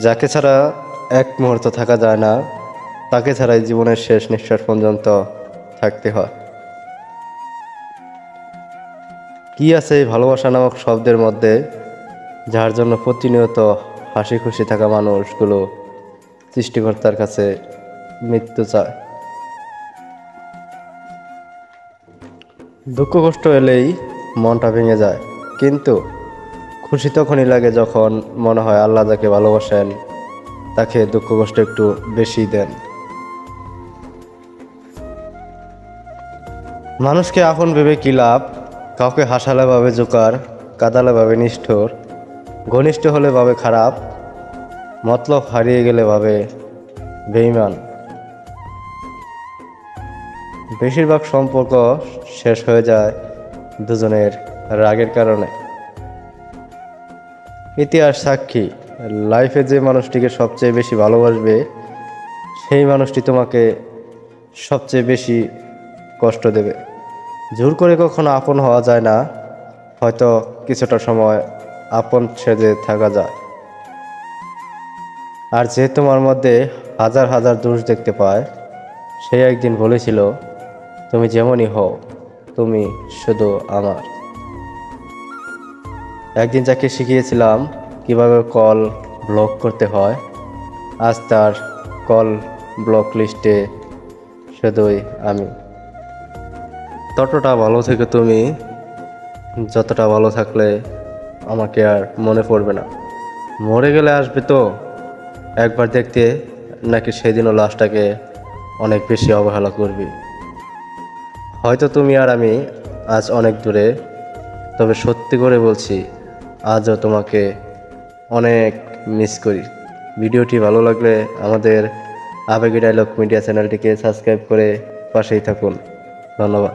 যাকে ছাড়া এক মুহূর্ত থাকা যায় না, তাকে ছাড়াই জীবনের শেষ নিঃশ্বাস পর্যন্ত থাকতে হয়। কি আছে এই ভালোবাসা নামক শব্দের মধ্যে, যার জন্য প্রতিনিয়ত হাসি খুশি থাকা মানুষগুলো সৃষ্টিকর্তার কাছে মৃত্যু চায়। দুঃখ কষ্ট এলেই মনটা ভেঙে যায়, কিন্তু খুশি তখনই লাগে যখন মনে হয় আল্লাহ যাকে ভালোবাসেন তাকে দুঃখ কষ্ট একটু বেশি দেন। মানুষকে আপন ভেবে কি লাভ? কাউকে হাসালে ভাবে জোকার, কাঁদালে ভাবে নিষ্ঠুর, ঘনিষ্ঠ হলে ভাবে খারাপ, মতলব হারিয়ে গেলে ভাবে বেঈমান। বেশিরভাগ সম্পর্ক শেষ হয়ে যায় দুজনের রাগের কারণে। ইতিহাস সাক্ষী, লাইফে যে মানুষটিকে সবচেয়ে বেশি ভালোবাসবে সেই মানুষটি তোমাকে সবচেয়ে বেশি কষ্ট দেবে। জোর করে কখনো আপন হওয়া যায় না, হয়তো কিছুটা সময় আপন সেজে থাকা যায়। আর যে তোমার মধ্যে হাজার হাজার দোষ দেখতে পায়, সে একদিন বলেছিল, তুমি যেমনই হও, তুমি শুধু আমার। একদিন যাকে শিখিয়েছিলাম কিভাবে কল ব্লক করতে হয়, আজ তার কল ব্লক লিস্টে শুধুই আমি। ততটা ভালো থেকে তুমি, যতটা ভালো থাকলে আমাকে আর মনে পড়বে না। মরে গেলে আসবে তো একবার দেখতে, নাকি সেদিনও লাশটাকে অনেক বেশি অবহেলা করবি? হয়তো তুমি আর আমি আজ অনেক দূরে, তবে সত্যি করে বলছি আজও তোমাকে অনেক মিস করি। ভিডিওটি ভালো লাগলে আমাদের আবেগী ডায়লগ মিডিয়া চ্যানেলটিকে সাবস্ক্রাইব করে পাশেই থাকুন। ধন্যবাদ।